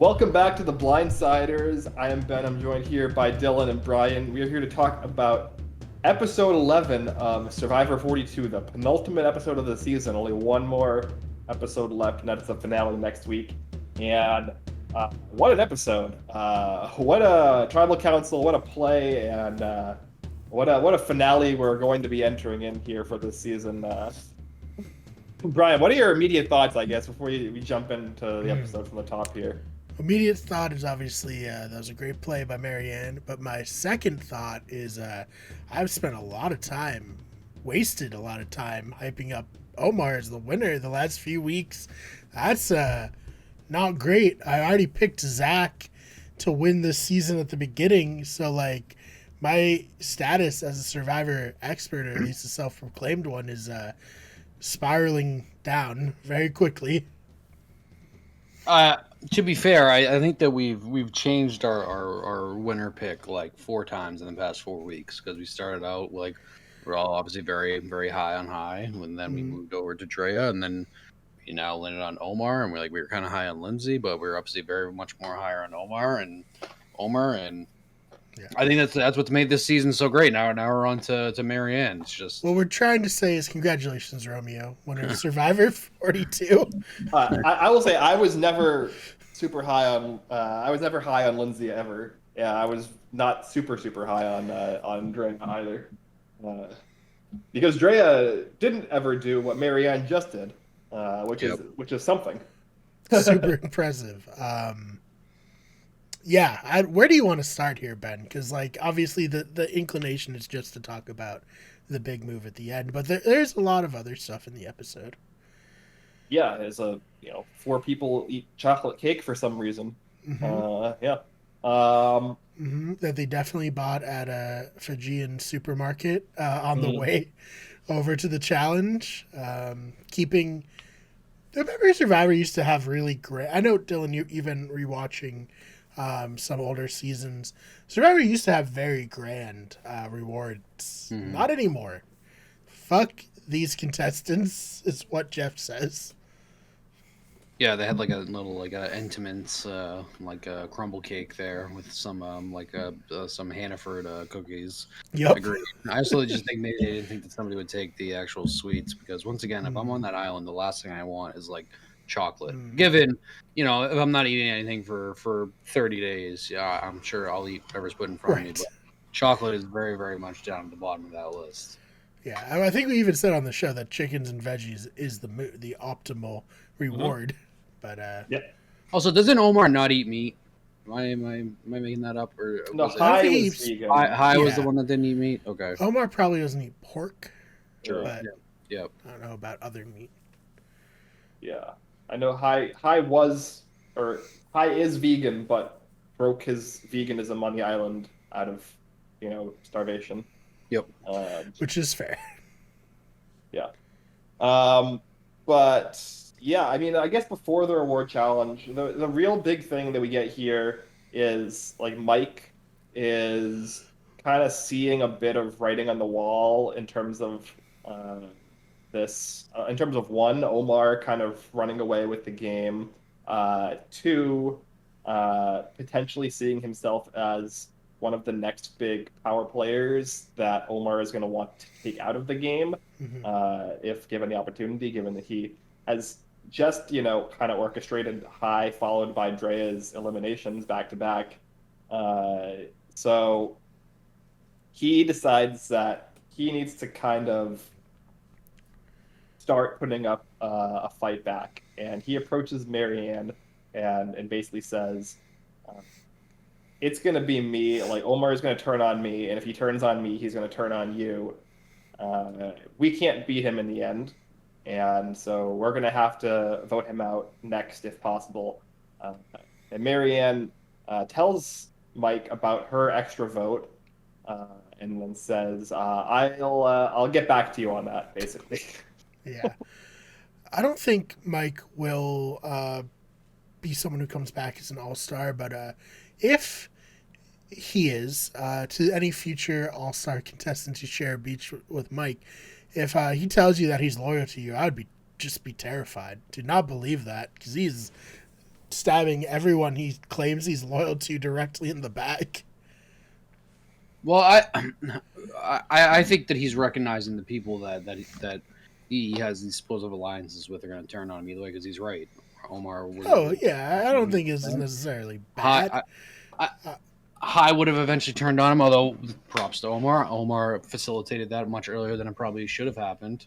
Welcome back to the Blindsiders. I am Ben. I'm joined here by Dylan and Brian. We are here to talk about episode 11 of Survivor 42, the penultimate episode of the season. Only one more episode left, and that's the finale next week. And what an episode! What a tribal council! What a play! And what a finale we're going to be entering in here for this season. Brian, what are your immediate thoughts, I guess, before we jump into the episode from the top here? Immediate thought is obviously that was a great play by Marianne, but my second thought is I've spent wasted a lot of time hyping up Omar as the winner the last few weeks. That's not great. I already picked Zach to win this season at the beginning, so like my status as a Survivor expert, or at least a self-proclaimed one, is spiraling down very quickly. To be fair, I think that we've changed our winner pick like 4 times in the past 4 weeks because we started out like we're all obviously very very high on high, and then we moved over to Drea, and then you now landed on Omar, and we were kind of high on Lindsay, but we are obviously very much more higher on Omar, and Yeah. I think that's what's made this season so great. Now we're on to Marianne. It's just What we're trying to say is congratulations, Romeo, winner of Survivor 42. I will say I was never super high on. I was never high on Lindsay ever. Yeah, I was not super high on Drea either, because Drea didn't ever do what Marianne just did, which is something. Super impressive. Yeah, where do you want to start here, Ben? Because like obviously the inclination is just to talk about the big move at the end, but there's a lot of other stuff in the episode. Yeah, as a 4 people eat chocolate cake for some reason. Yeah. That they definitely bought at a Fijian supermarket on the way over to the challenge. Keeping remember Survivor used to have really great. I know Dylan, you even rewatching some older seasons. Survivor used to have very grand rewards. Not anymore. Fuck these contestants is what Jeff says. Yeah, they had like a little like a Entenmann's like a crumble cake there with some some Hannaford cookies. Yep. Agreed. I also just think maybe they didn't think that somebody would take the actual sweets because once again, if I'm on that island, the last thing I want is like chocolate. Given if I'm not eating anything for 30 days, yeah, I'm sure I'll eat whatever's put in front of me. But chocolate is very very much down at the bottom of that list. Yeah, I think we even said on the show that chickens and veggies is the optimal reward. But Yeah. Also, doesn't Omar not eat meat? Am I making that up? Or No, was High think was he's- vegan. High was Yeah. the one that didn't eat meat? Okay. Omar probably doesn't eat pork. Sure. But Yep. I don't know about other meat. Yeah, I know High is vegan, but broke his veganism on the island out of starvation. Yep. Which is fair. Yeah. But yeah, I mean, I guess before the reward challenge, the real big thing that we get here is like Mike is kind of seeing a bit of writing on the wall in terms of in terms of one, Omar kind of running away with the game, two, potentially seeing himself as one of the next big power players that Omar is going to want to take out of the game if given the opportunity, given that he has just, kind of orchestrated High followed by Drea's eliminations back to back. So he decides that he needs to kind of start putting up a fight back. And he approaches Marianne and basically says, it's going to be me. Like, Omar is going to turn on me. And if he turns on me, he's going to turn on you. We can't beat him in the end. And so we're going to have to vote him out next if possible. And Marianne tells Mike about her extra vote and then says, I'll get back to you on that, basically. Yeah. I don't think Mike will be someone who comes back as an all-star, but if he is, to any future all-star contestants who share a beach with Mike, if he tells you that he's loyal to you, I would just be terrified. Do not believe that, because he's stabbing everyone he claims he's loyal to directly in the back. Well, I think that he's recognizing the people that he has these supposed alliances with are going to turn on him either way because he's right. Omar. Oh yeah, I don't think it's necessarily bad. High would have eventually turned on him, although props to Omar. Omar facilitated that much earlier than it probably should have happened.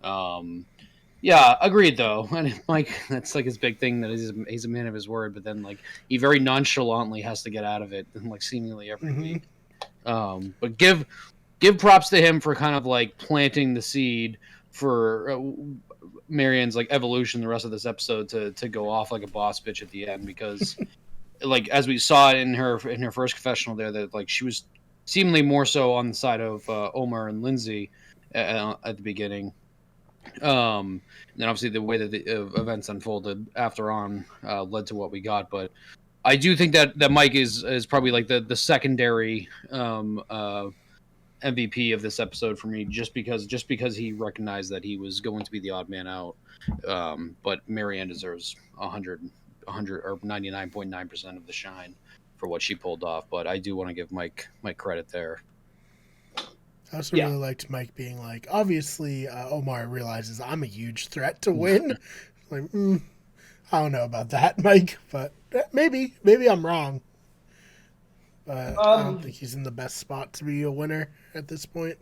Yeah, agreed though. And Mike, that's like his big thing that he's a man of his word, but then like he very nonchalantly has to get out of it, like seemingly every week. But give props to him for kind of like planting the seed for Marianne's like evolution the rest of this episode to go off like a boss bitch at the end because. Like as we saw in her first confessional there, that like she was seemingly more so on the side of Omar and Lindsay at the beginning. And then obviously the way that the events unfolded after on led to what we got. But I do think that Mike is probably like the secondary MVP of this episode for me, just because he recognized that he was going to be the odd man out. But Marianne deserves 100 or 99.9% of the shine for what she pulled off. But I do want to give Mike credit there. I also really liked Mike being like, obviously Omar realizes I'm a huge threat to win. Like, I don't know about that, Mike, but maybe I'm wrong. But I don't think he's in the best spot to be a winner at this point.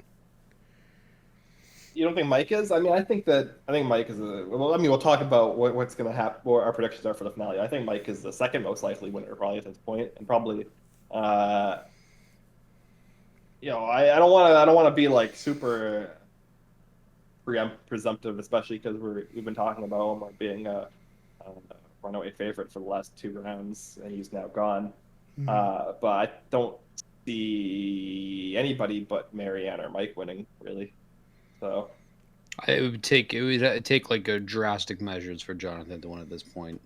You don't think Mike is? I mean, I think Mike is we'll talk about what's going to happen, what our predictions are for the finale. I think Mike is the second most likely winner probably at this point, and probably, I don't want to be like super presumptive, especially because we've been talking about Omar being a runaway favorite for the last 2 rounds, and he's now gone. But I don't see anybody but Marianne or Mike winning really. So it would take like a drastic measures for Jonathan to win at this point.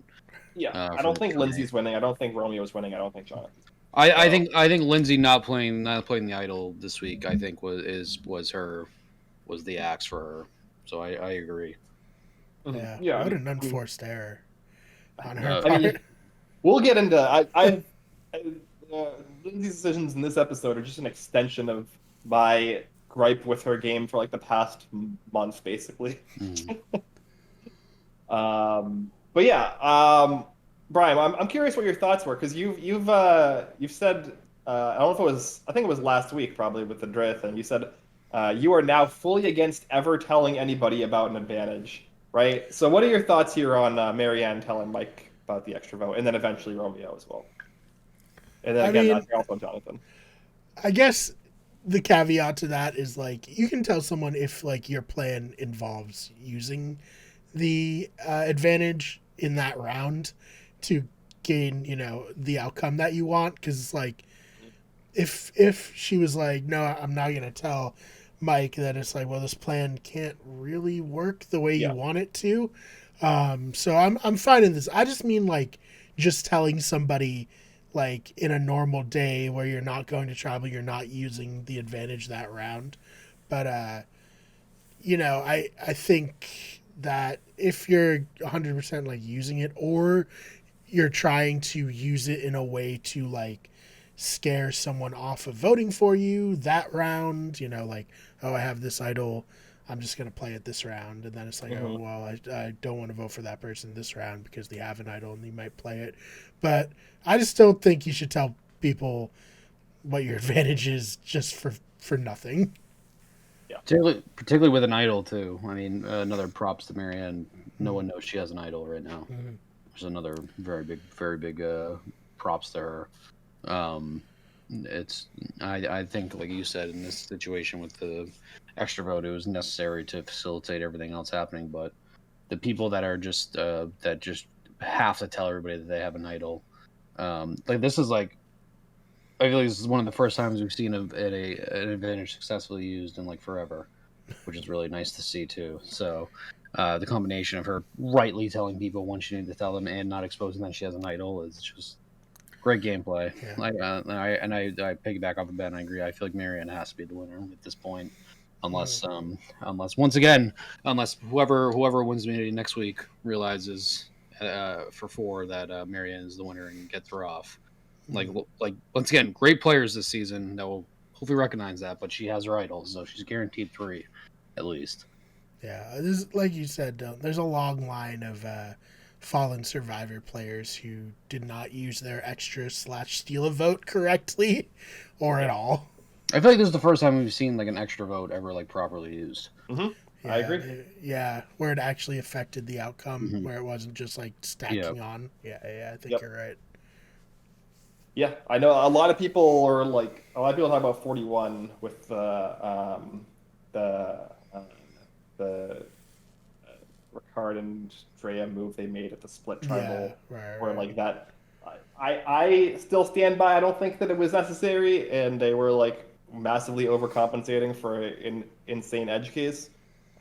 Yeah, I don't think Lindsay's winning. I don't think Romeo's winning. I don't think Jonathan. I think Lindsay not playing the idol this week. I think was the axe for her. So I agree. Yeah. What an unforced error on her part. I mean, we'll get into Lindsay's decisions in this episode are just an extension of my gripe with her game for like the past month, basically. But yeah, Brian, I'm curious what your thoughts were because you've said I don't know if I think it was last week probably with the Drith, and you said you are now fully against ever telling anybody about an advantage, right? So what are your thoughts here on Marianne telling Mike about the extra vote, and then eventually Romeo as well, and then again also Jonathan? I guess the caveat to that is like you can tell someone if like your plan involves using the advantage in that round to gain the outcome that you want, because it's like if she was like, no, I'm not gonna tell Mike, then it's like, well, this plan can't really work the way you want it to. So I'm fine in this. I just mean like just telling somebody like in a normal day where you're not going to travel, you're not using the advantage that round. But I think that if you're 100% like using it, or you're trying to use it in a way to like scare someone off of voting for you that round, like, oh, I have this idol, I'm just going to play it this round. And then it's like, oh, well, I don't want to vote for that person this round because they have an idol and they might play it. But I just don't think you should tell people what your advantage is just for nothing. Yeah. Particularly with an idol, too. I mean, another props to Marianne. No one knows she has an idol right now. There's another very big props to her. I think, like you said, in this situation with the extra vote, it was necessary to facilitate everything else happening. But the people that are just that just have to tell everybody that they have an idol, like this is like, I feel like this is one of the first times we've seen an advantage successfully used in like forever, which is really nice to see too. So the combination of her rightly telling people when she needs to tell them and not exposing that she has an idol is just great gameplay. Yeah. I piggyback off of Ben. I agree. I feel like Marianne has to be the winner at this point, unless once again, unless whoever wins the immunity next week realizes for 4 that Marianne is the winner and gets her off. Like Mhm. once again, great players this season that will hopefully recognize that, but she has her idols, so she's guaranteed 3 at least. Yeah, this, like you said, there's a long line of fallen Survivor players who did not use their extra / steal a vote correctly or at all. I feel like this is the first time we've seen like an extra vote ever like properly used. I agree. Yeah, where it actually affected the outcome, Mhm. where it wasn't just like stacking on. Yeah, I think Yep. you're right. Yeah, I know a lot of people are like a lot of people talk about 41 with the um, the Ricard and Drea move they made at the split tribal, Yeah, right. where like that. I still stand by. I don't think that it was necessary, and they were like massively overcompensating for an insane edge case.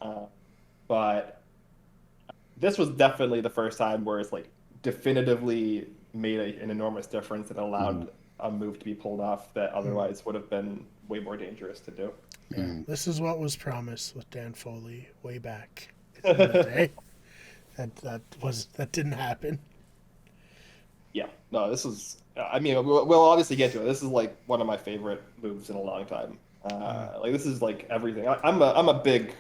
Uh, but this was definitely the first time where it's like definitively made an enormous difference and allowed a move to be pulled off that otherwise would have been way more dangerous to do. Yeah, this is what was promised with Dan Foley way back in the day. That didn't happen. Yeah, no, this is. I mean, we'll obviously get to it. This is like one of my favorite moves in a long time. Like this is like everything. I'm a big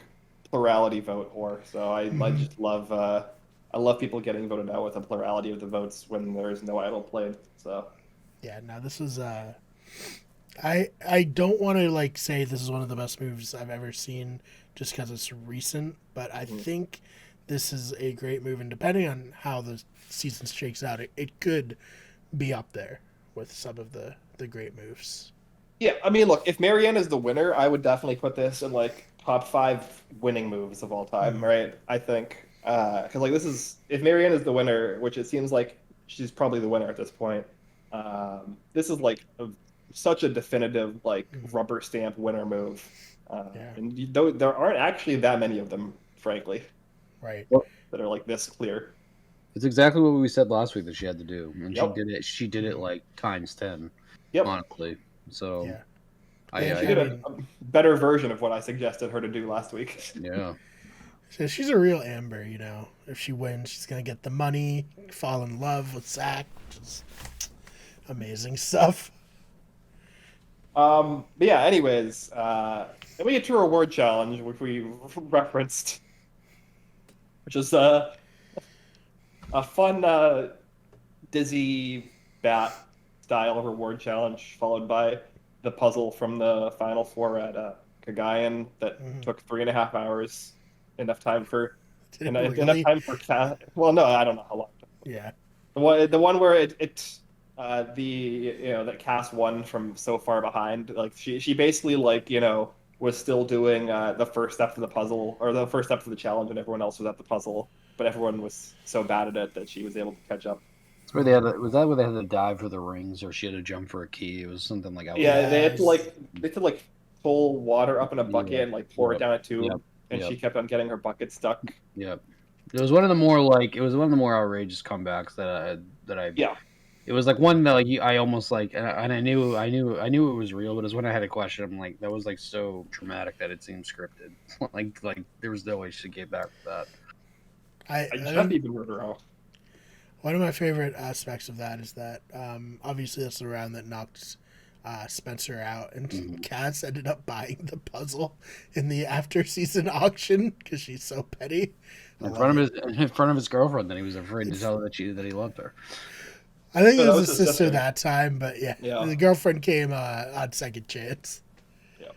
plurality vote whore, so I just love I love people getting voted out with a plurality of the votes when there's no idol played. So Yeah, no, this was I don't want to like say this is one of the best moves I've ever seen just because it's recent, but I think this is a great move, and depending on how the season shakes out, it could be up there with some of the great moves. yeah, I mean, look, if Marianne is the winner, I would definitely put this in like top 5 winning moves of all time, right? I think because like this is if Marianne is the winner, which it seems like she's probably the winner at this point. This is like such a definitive like rubber stamp winner move, Yeah. and there aren't actually that many of them, frankly, Right. that are like this clear. It's exactly what we said last week that she had to do, and Yep. she did it like times 10, Yep. honestly. So Yeah. She did a better version of what I suggested her to do last week. yeah. So she's a real Amber, you know. If she wins, she's gonna get the money, fall in love with Zach. Just amazing stuff. But yeah, anyways, then we get to a reward challenge, which we referenced, which is a fun Dizzy Bat style reward challenge, followed by the puzzle from the final 4 at Kagayan that took 3.5 hours. Enough time for enough time for well, no, I don't know how long. Yeah. The one where that Cass won from so far behind, like she basically like was still doing the first step of the puzzle or the first step of the challenge, and everyone else was at the puzzle, but everyone was so bad at it that she was able to catch up. That's where they had was that where they had to dive for the rings, or she had to jump for a key? It was something like Yeah, they had to pull water up in a bucket and like pour it down a tube, and she kept on getting her bucket stuck. Yep. It was one of the more outrageous comebacks that I Yeah. It was like one that like I almost like, and I knew it was real, but it was when I had a question. I'm like, that was like so traumatic that it seemed scripted. like there was no way she gave back for that. I just even wrote her off. One of my favorite aspects of that is that obviously that's the round that knocked Spencer out, and Cass ended up buying the puzzle in the after season auction because she's so petty. In front of his girlfriend, that he was afraid to tell her that he loved her. I think it was his sister that time, but yeah, Yeah. the girlfriend came on second chance. Yeah.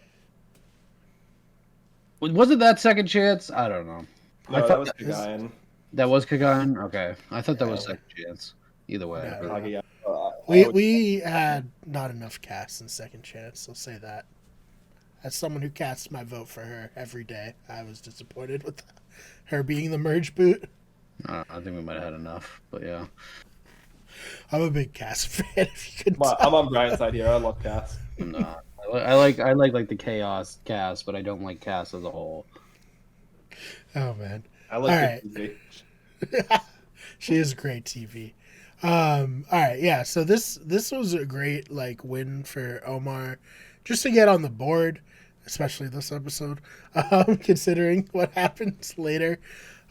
Was it that second chance? I don't know. No, I thought that was Kagayan. That was Kagayan? Okay. I thought that was second chance. Either way. No. Kagayan. We had not enough Cass in second chance, I'll say that. As someone who casts my vote for her every day, I was disappointed with her being the merge boot. I think we might have had enough, but yeah. I'm a big Cass fan, if you could I'm on Brian's side here. I love Cass. No, I like the chaos Cass, but I don't like Cass as a whole. Oh man, I like All the right. TV. She is great TV. All right, yeah. So this was a great like win for Omar, just to get on the board, especially this episode, considering what happens later.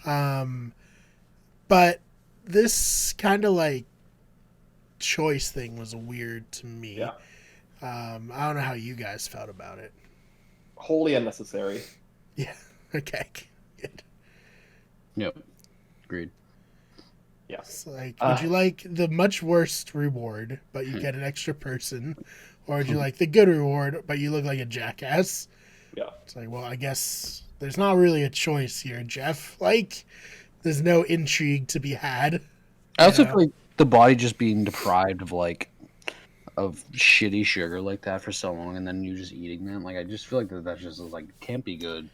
But this kind of like choice thing was weird to me. Yeah. I don't know how you guys felt about it. Wholly unnecessary. Yeah. Okay. Good. Yep. Agreed. Yeah. It's like, would you like the much worse reward, but you Hmm. get an extra person, or would you like the good reward, but you look like a jackass? Yeah. It's like, well, I guess there's not really a choice here, Jeff. Like, there's no intrigue to be had. I also Yeah. feel like the body just being deprived of of shitty sugar like that for so long, and then you just eating them. Like I just feel like that just like can't be good.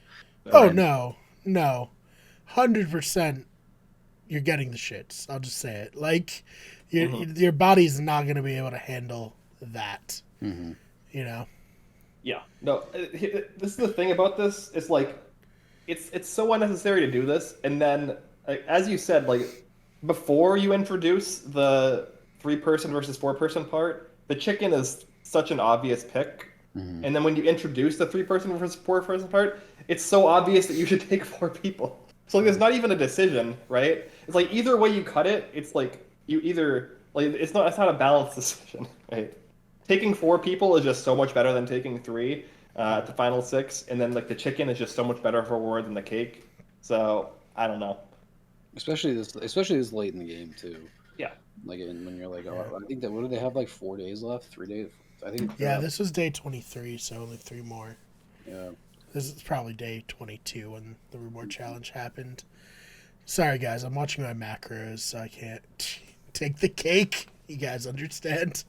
Oh Right. no, 100%. You're getting the shits. I'll just say it. Like, your body's not gonna be able to handle that. Mm-hmm. You know. Yeah. No. This is the thing about this. It's like, it's so unnecessary to do this, and then like, as you said, like before you introduce the 3-person versus 4-person part, the chicken is such an obvious pick. Mm-hmm. And then when you introduce the 3-person versus 4-person part, it's so obvious that you should take 4 people. So like, there's not even a decision, right? It's like either way you cut it, it's like you either like it's not a balanced decision, right? Taking 4 people is just so much better than taking 3 at the final 6, and then like the chicken is just so much better of a reward than the cake. So I don't know. Especially this late in the game too. Yeah. Like when you're like, oh, I think that what do they have like 4 days left? 3 days. I think. Yeah, this was day 23, so only 3 more. Yeah. This is probably day 22 when the reward challenge happened. Sorry, guys, I'm watching my macros, so I can't take the cake. You guys understand?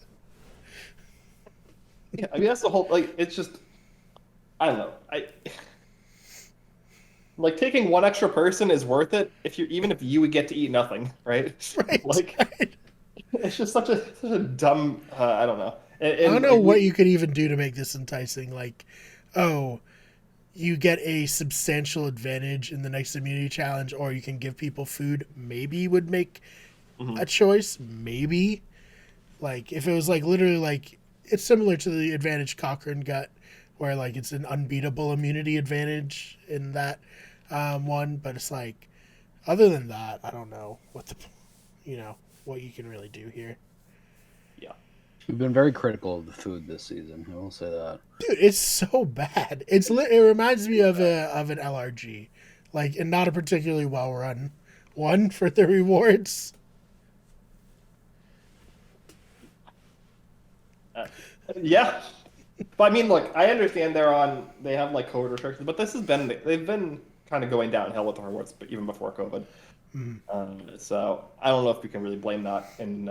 Yeah, I mean that's the whole like it's just I don't know. Like taking 1 extra person is worth it even if you would get to eat nothing, right? Right. Like right. it's just such a dumb I don't know. I don't know what you could even do to make this enticing. Like, oh, you get a substantial advantage in the next immunity challenge, or you can give people food. Maybe would make a choice. Maybe, like if it was like literally like it's similar to the advantage Cochrane got, where like it's an unbeatable immunity advantage in that one. But it's like, other than that, I don't know what what you can really do here. Yeah. We've been very critical of the food this season. I will say that. Dude, it's so bad. It reminds me of an LRG, like, and not a particularly well run one for the rewards. Yeah. But I mean, look, I understand they have like COVID restrictions, but they've been kind of going downhill with the rewards, but even before COVID. So I don't know if we can really blame that in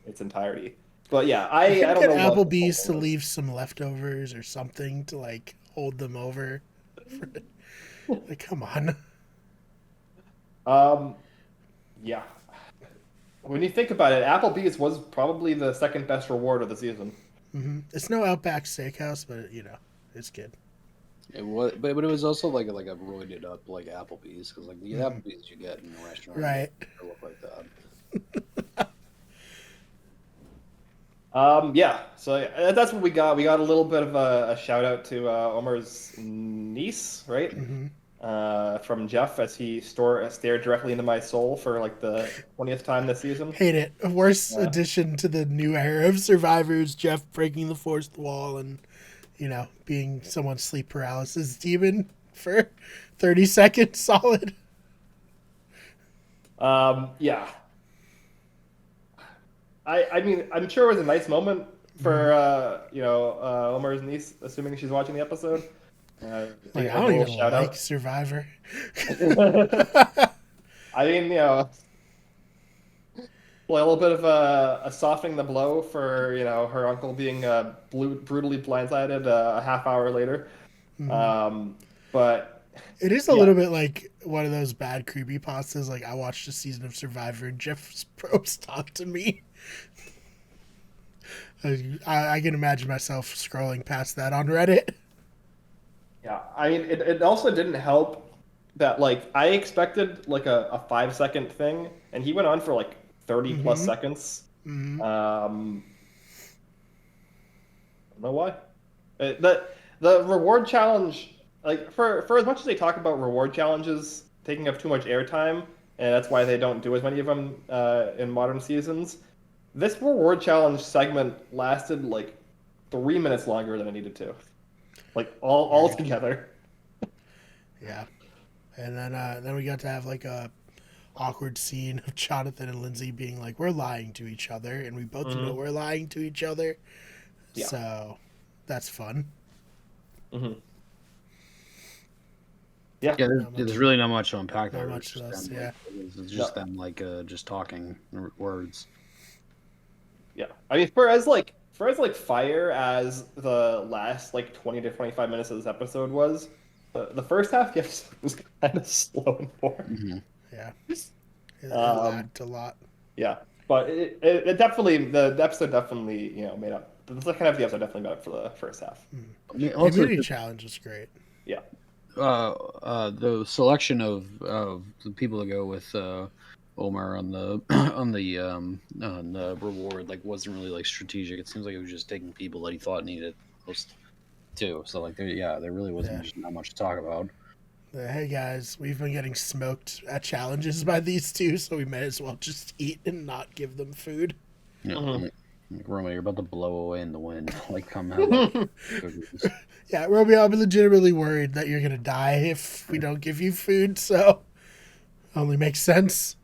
its entirety. But yeah, I Get don't know. Applebee's to leave some leftovers or something to like hold them over. Like, come on. Yeah. When you think about it, Applebee's was probably the second best reward of the season. It's no Outback Steakhouse, but it's good. It was, but it was also like a roided up like Applebee's because like the Applebee's you get in a restaurant, Right. look like that. Yeah. So that's what we got. We got a little bit of a shout out to Omar's niece, right? From Jeff as he stared directly into my soul for like the 20th time this season. Hate it. Worst addition to the new era of survivors. Jeff breaking the fourth wall and being someone's sleep paralysis demon for 30 seconds solid. Yeah. I mean, I'm sure it was a nice moment for Omar's niece, assuming she's watching the episode. Like, I don't even like Survivor. I mean, a little bit of a softening the blow for her uncle being brutally blindsided a half hour later. But it is a little bit like one of those bad creepypastas. Like, I watched a season of Survivor and Jeff Probst talked to me. I can imagine myself scrolling past that on Reddit. Yeah, I mean, it also didn't help that like I expected like a 5-second thing, and he went on for like 30 plus seconds. I don't know why. The reward challenge, like for as much as they talk about reward challenges taking up too much airtime and that's why they don't do as many of them in modern seasons. This reward challenge segment lasted like 3 minutes longer than it needed to, like all together. Yeah. And then we got to have like a awkward scene of Jonathan and Lindsay being like, we're lying to each other, and we both know we're lying to each other. Yeah. So that's fun. Mm-hmm. Yeah. Yeah, there's really not much to unpack there. Not much to us, yeah. It's just them like just talking words. Yeah, I mean, for as fire as the last like 20 to 25 minutes of this episode was, the first half of the episode was kind of slow and boring. Yeah. It lacked a lot. Yeah, but it definitely, the episode definitely, made up. The second half of the episode definitely made up for the first half. The community challenge was great. Yeah. The selection of the people to go with Omar on the on the reward like wasn't really like strategic. It seems like it was just taking people that he thought needed most too. So like there really wasn't just not much to talk about. Hey guys, we've been getting smoked at challenges by these two, so we may as well just eat and not give them food. Yeah, like, Romeo, you're about to blow away in the wind. Like come out. Yeah, Romeo, I'm legitimately worried that you're gonna die if we don't give you food. So, only makes sense.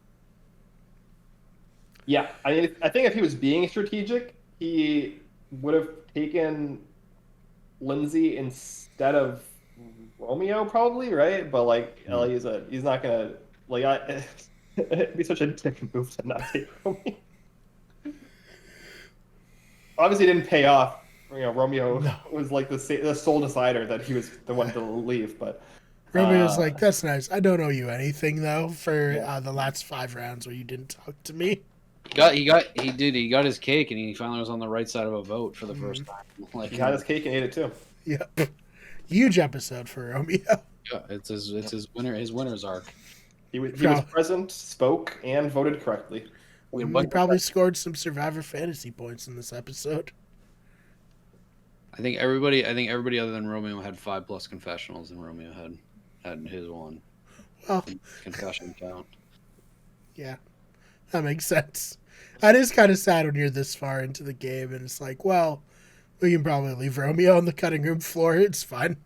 Yeah, I mean, I think if he was being strategic, he would have taken Lindsay instead of Romeo, probably, right? But like, Ellie he's not gonna like. It'd be such a dick move to not take Romeo. Obviously, it didn't pay off. Romeo was like the sole decider that he was the one to leave, but. Romeo's like, that's nice. I don't owe you anything though for the last 5 rounds where you didn't talk to me. He got his cake and he finally was on the right side of a vote for the first time. Like he got his cake and ate it too. Yep. Huge episode for Romeo. Yeah, it's his winner's arc. He was present, spoke, and voted correctly. He probably scored some Survivor fantasy points in this episode. I think everybody other than Romeo had 5+ confessionals, and Romeo had his one. Well, confession count. Yeah, that makes sense. That is kind of sad when you're this far into the game, and it's like, well, we can probably leave Romeo on the cutting room floor. It's fine.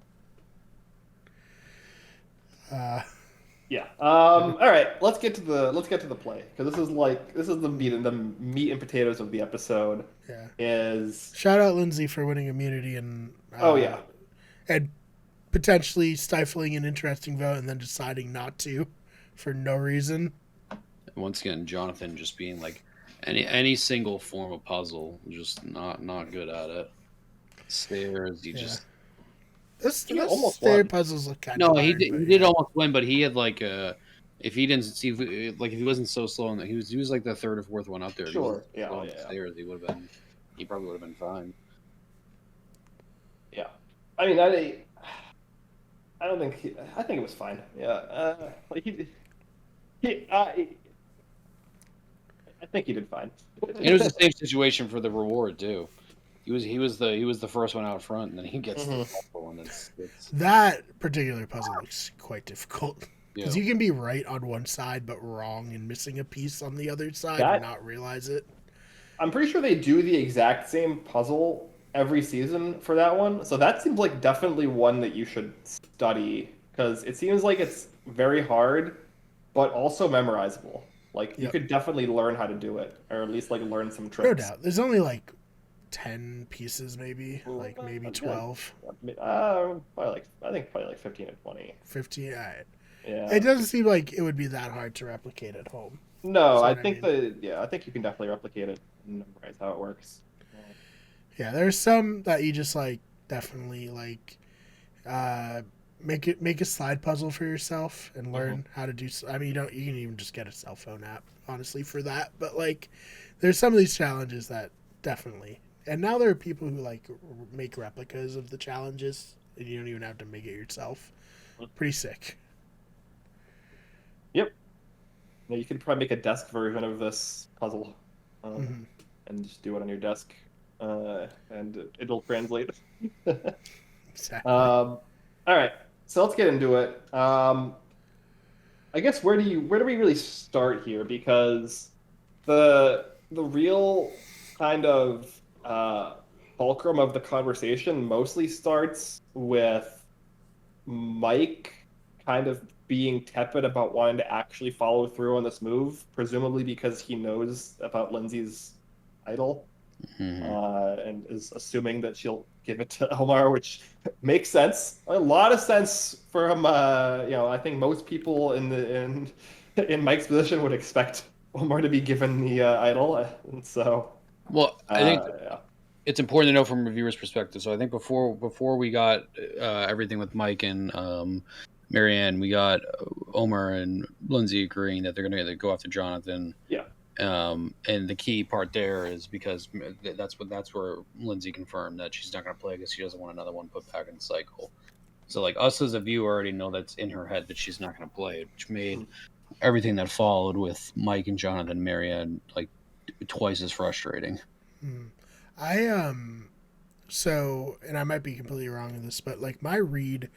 Yeah. All right. Let's get to the play, because this is the meat and potatoes of the episode. Yeah. Is shout out Lindsay for winning immunity and and potentially stifling an interesting vote and then deciding not to for no reason. Once again, Jonathan just being like any single form of puzzle, just not good at it. Stairs, just. This stair puzzles look kind of. No, he did almost win, but he had like if he didn't see if he wasn't so slow, and he was like the third or fourth one up there. Sure, Stairs, he probably would have been fine. Yeah, I mean, I don't think I think it was fine. Yeah, I think he did fine. And it was the same situation for the reward too. He was the first one out front, and then he gets the one. It's... That particular puzzle looks quite difficult because you can be right on one side but wrong and missing a piece on the other side and not realize it. I'm pretty sure they do the exact same puzzle every season for that one, so that seems like definitely one that you should study, because it seems like it's very hard, but also memorizable. Like you could definitely learn how to do it, or at least like learn some tricks. No doubt. There's only like 10 pieces, maybe 12. Probably like 15 to 20. 15. Yeah. It doesn't seem like it would be that hard to replicate at home. No, I think I think you can definitely replicate it and memorize how it works. Yeah, there's some that you just like definitely like make a slide puzzle for yourself and learn how to do. I mean, you can even just get a cell phone app, honestly, for that. But like, there's some of these challenges that definitely. And now there are people who like make replicas of the challenges, and you don't even have to make it yourself. Pretty sick. Yep. Yeah, you could probably make a desk version of this puzzle, and just do it on your desk, and it'll translate. Exactly. All right, so let's get into it. I guess where do we really start here? Because the real kind of fulcrum of the conversation mostly starts with Mike kind of being tepid about wanting to actually follow through on this move, presumably because he knows about Lindsay's idol, and is assuming that she'll give it to Omar, which makes sense. A lot of sense from I think most people in Mike's position would expect Omar to be given the idol, and so Well, I think yeah. it's important to know from a viewer's perspective. So I think before we got everything with Mike and Marianne, we got Omar and Lindsay agreeing that they're going to go after Jonathan. Yeah. And the key part there is because that's where Lindsay confirmed that she's not going to play because she doesn't want another one put back in the cycle. So like us as a viewer already know that's in her head that she's not going to play it, which made everything that followed with Mike and Jonathan and Marianne like twice as frustrating. I so, and I might be completely wrong in this, but like my read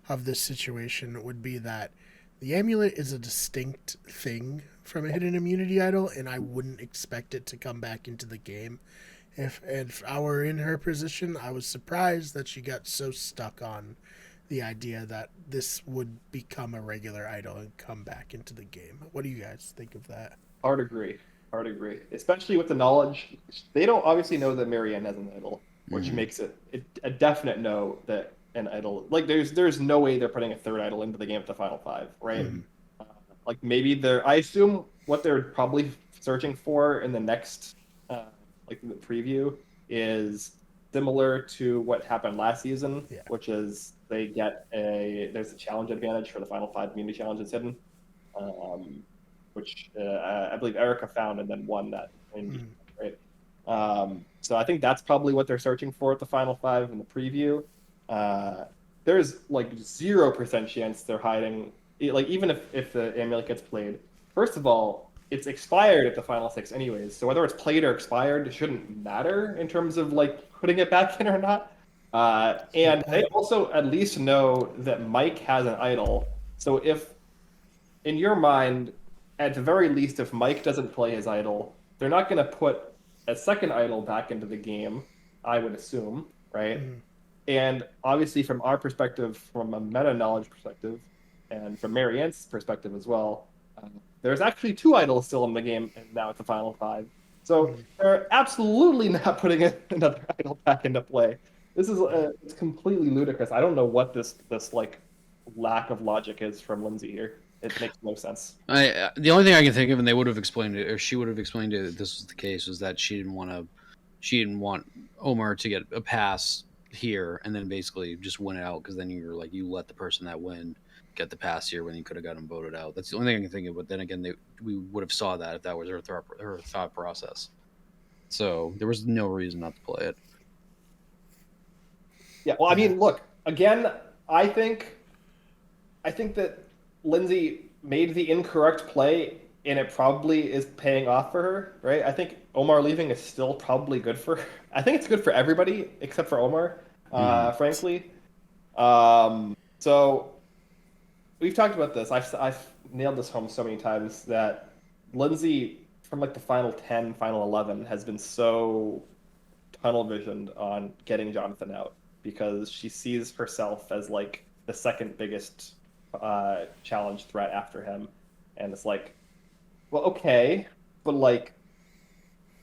of this situation would be that the amulet is a distinct thing from a hidden immunity idol, and I wouldn't expect it to come back into the game. If I were in her position, I was surprised that she got so stuck on the idea that this would become a regular idol and come back into the game. What do you guys think of that? Hard agree. Hard agree. Especially with the knowledge. They don't obviously know that Marianne has an idol, which makes it a definite no that an idol. Like, there's no way they're putting a third idol into the game at the final five, right? Like, maybe they're. I assume what they're probably searching for in the next, like, the preview is similar to what happened last season, which is there's a challenge advantage for the final five community challenges hidden. Which I believe Erica found and then won that. Right. So I think that's probably what they're searching for at the final five in the preview. There's like 0% chance they're hiding. Like, even if the amulet gets played, first of all, it's expired at the final six anyways. So whether it's played or expired, it shouldn't matter in terms of like putting it back in or not. And they also at least know that Mike has an idol. So if in your mind, at the very least, if Mike doesn't play his idol, they're not going to put a second idol back into the game, I would assume, right? And obviously, from our perspective, from a meta knowledge perspective, and from Marianne's perspective as well, there's actually two idols still in the game, and now it's the final five. So they're absolutely not putting another idol back into play. This is it's completely ludicrous. I don't know what this like lack of logic is from Lindsay here. It makes no sense. The only thing I can think of, and they would have explained it, or she would have explained it, this was the case, was that she didn't want Omar to get a pass here and then basically just win it out, because then you let the person that win get the pass here when you could have got him voted out. That's the only thing I can think of. But then again, we would have saw that if that was her thought process. So there was no reason not to play it. Yeah, well, I mean, look, again, I think that Lindsay made the incorrect play, and it probably is paying off for her, right? I think Omar leaving is still probably good for her. I think it's good for everybody except for Omar, frankly. So we've talked about this. I've nailed this home so many times that Lindsay, from like the final 10, final 11, has been so tunnel visioned on getting Jonathan out because she sees herself as like the second biggest challenge threat after him, and it's like, well, okay, but like,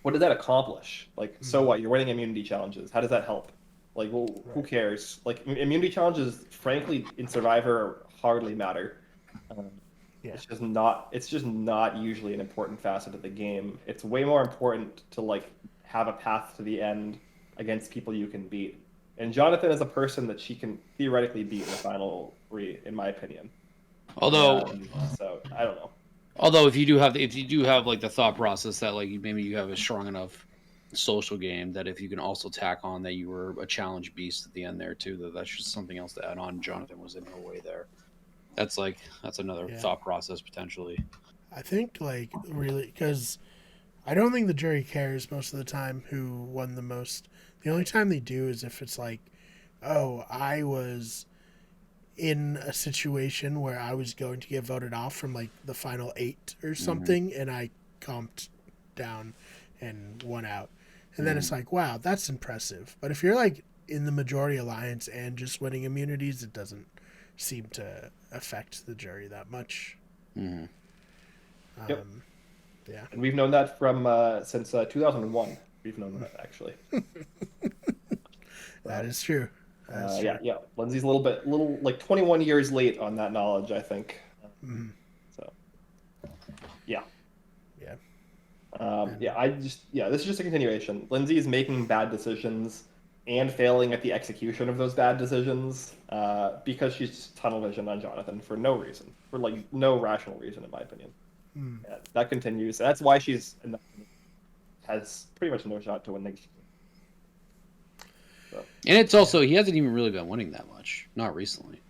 what did that accomplish? Like, so what? You're winning immunity challenges. How does that help? Like, well, who cares? Like, immunity challenges, frankly, in Survivor hardly matter. It's just not. It's just not usually an important facet of the game. It's way more important to like have a path to the end against people you can beat. And Jonathan is a person that she can theoretically beat in the final three, in my opinion. Although, so I don't know. Although if you do have like the thought process that like maybe you have a strong enough social game that if you can also tack on that you were a challenge beast at the end there too, that's just something else to add on. Jonathan was in no way there. That's another thought process potentially. I think like really, because I don't think the jury cares most of the time who won the most. The only time they do is if it's like, oh, I was in a situation where I was going to get voted off from like the final 8 or something, and I comped down and won out. And then it's like, wow, that's impressive. But if you're like in the majority alliance and just winning immunities, it doesn't seem to affect the jury that much. Yep. Yeah. And we've known that from since 2001. We've known that actually. That is true. Yeah. Lindsay's a little like 21 years late on that knowledge, I think. So, yeah. This is just a continuation. Lindsay is making bad decisions and failing at the execution of those bad decisions because she's just tunnel vision on Jonathan for no reason, for like no rational reason, in my opinion. Yeah, that continues. That's why has pretty much no shot to win next year. So. And it's also, he hasn't even really been winning that much, not recently.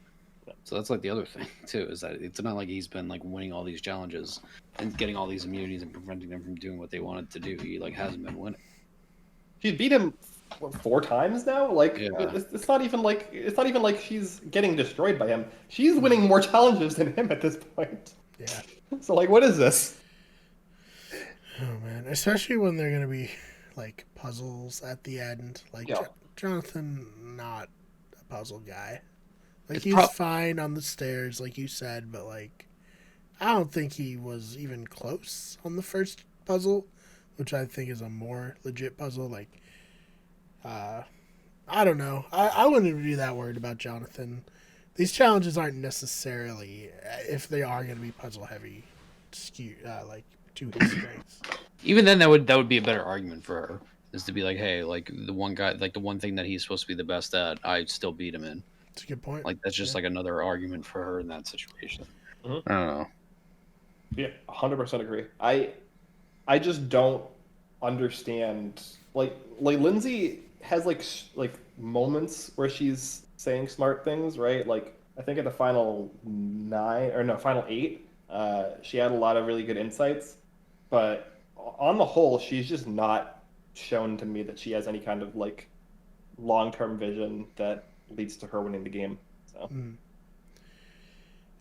So that's like the other thing too, is that it's not like he's been like winning all these challenges and getting all these immunities and preventing them from doing what they wanted to do. He like hasn't been winning. She's beat him 4 times now. Like it's not even like she's getting destroyed by him. She's winning more challenges than him at this point. Yeah. So like, what is this? Oh man, especially when they're gonna be like puzzles at the end. Like Jonathan, not a puzzle guy. Like he's fine on the stairs, like you said, but like I don't think he was even close on the first puzzle, which I think is a more legit puzzle. Like, I don't know. I wouldn't be that worried about Jonathan. These challenges aren't necessarily, if they are going to be puzzle heavy, skew like to his strengths. Even then, that would be a better argument for her, is to be like, hey, like the one guy, like the one thing that he's supposed to be the best at, I still beat him in. That's a good point. Like that's just like another argument for her in that situation. I don't know. Yeah, 100% agree. I just don't understand. Like Lindsay has like moments where she's saying smart things, right? Like I think at the final 8, she had a lot of really good insights, but on the whole, she's just not shown to me that she has any kind of like long-term vision that leads to her winning the game. So.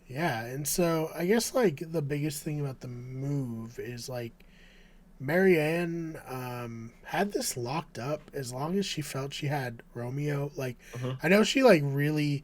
Yeah, and so I guess like the biggest thing about the move is like Marianne had this locked up as long as she felt she had Romeo. Like I know she like really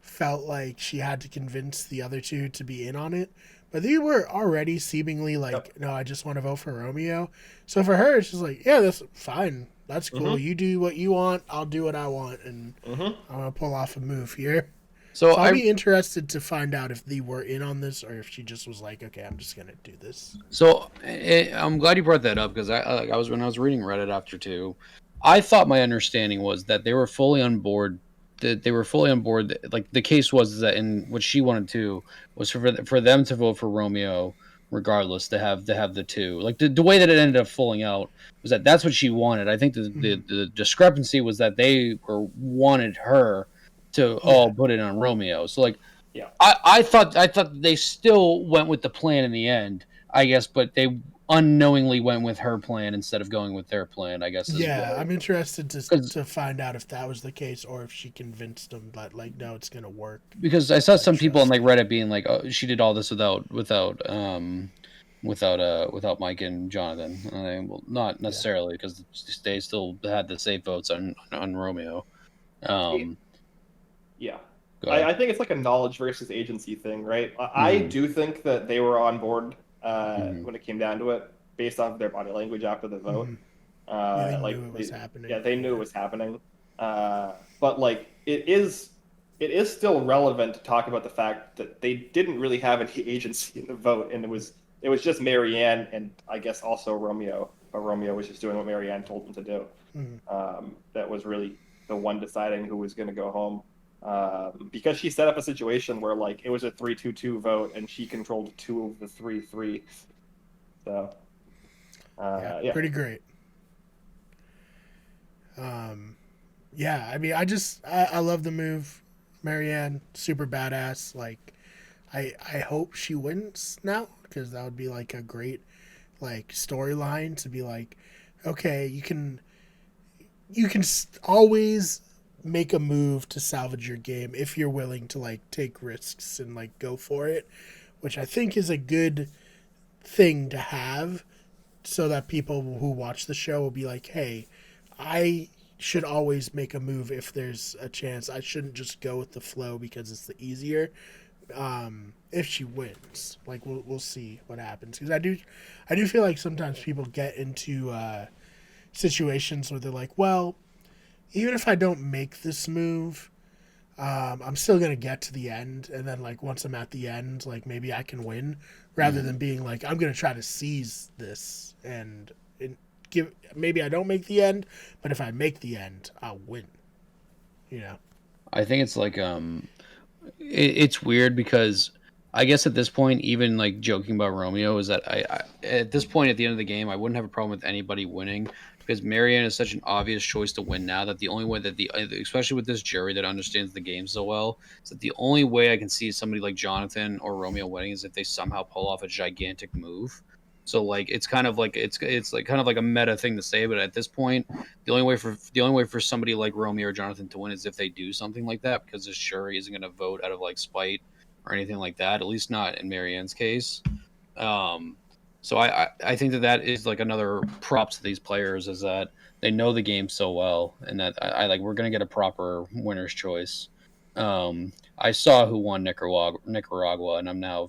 felt like she had to convince the other two to be in on it, but they were already seemingly like, no, I just want to vote for Romeo. So for her, it's just like, yeah, that's fine. That's cool. You do what you want. I'll do what I want. And I'm going to pull off a move here. So I'll be interested to find out if they were in on this or if she just was like, okay, I'm just going to do this. So I'm glad you brought that up because when I was reading Reddit after too, I thought my understanding was that they were fully on board. That they were fully on board. Like the case was that in what she wanted to was for them to vote for Romeo regardless, to have the two. Like the way that it ended up falling out was that that's what she wanted. I think the discrepancy was that they wanted her to all put it on Romeo. So like, I thought they still went with the plan in the end, I guess, but they unknowingly went with her plan instead of going with their plan, I guess. I'm interested to find out if that was the case or if she convinced them that like, no, it's gonna work. Because I saw some people on like Reddit being like, oh, she did all this without Mike and Jonathan. Well, not necessarily because they still had the safe votes on Romeo. I think it's like a knowledge versus agency thing, right? I do think that they were on board when it came down to it, based off of their body language after the vote. They knew it was happening. Yeah, they knew it was happening. But like, it is still relevant to talk about the fact that they didn't really have any agency in the vote, and it was just Marianne and I guess also Romeo. But Romeo was just doing what Marianne told him to do. That was really the one deciding who was going to go home. Because she set up a situation where like it was a 3-2-2 vote and she controlled 2 of the 3-3. So pretty great. I mean, I love the move. Marianne, super badass. Like I hope she wins now, because that would be like a great like storyline to be like, okay, you can always make a move to salvage your game if you're willing to like take risks and like go for it, which I think is a good thing to have so that people who watch the show will be like, hey, I should always make a move if there's a chance. I shouldn't just go with the flow because it's the easier. If she wins, like we'll see what happens, because I do feel like sometimes people get into situations where they're like, well, even if I don't make this move, I'm still gonna get to the end, and then like once I'm at the end, like maybe I can win, rather than being like I'm gonna try to seize this and give. Maybe I don't make the end, but if I make the end, I'll win. You know. I think it's like it's weird because I guess at this point, even like joking about Romeo, is that I at this point at the end of the game, I wouldn't have a problem with anybody winning because Marianne is such an obvious choice to win now that the only way that especially with this jury that understands the game so well, is that the only way I can see somebody like Jonathan or Romeo winning is if they somehow pull off a gigantic move. So like it's kind of like it's like kind of like a meta thing to say, but at this point, the only way for somebody like Romeo or Jonathan to win is if they do something like that, because this jury isn't going to vote out of like spite or anything like that. At least not in Marianne's case. So I think that is like another props to these players, is that they know the game so well, and that I like we're going to get a proper winner's choice. I saw who won Nicaragua, and I'm now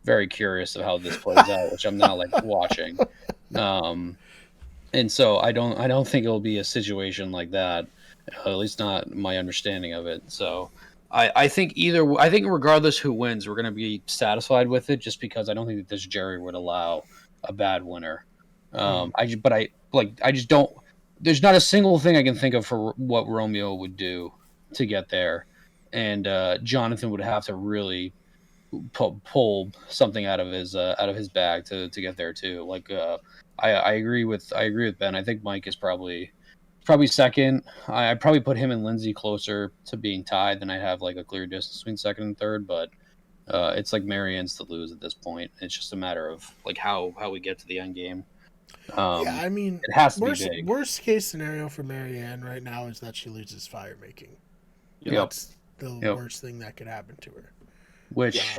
very curious of how this plays out, which I'm now like watching. And so I don't think it'll be a situation like that, at least not my understanding of it. So I think regardless who wins, we're going to be satisfied with it, just because I don't think that this jury would allow a bad winner. I just don't. There's not a single thing I can think of for what Romeo would do to get there, and Jonathan would have to really pull something out of his bag to get there too. Like I agree with Ben. I think Mike is probably second. I'd probably put him and Lindsay closer to being tied than I have like a clear distance between second and third. But it's like Marianne's to lose at this point. It's just a matter of like how we get to the end game. Yeah, I mean, it has to be big. Worst case scenario for Marianne right now is that she loses fire making. Yep. That's the worst thing that could happen to her. Which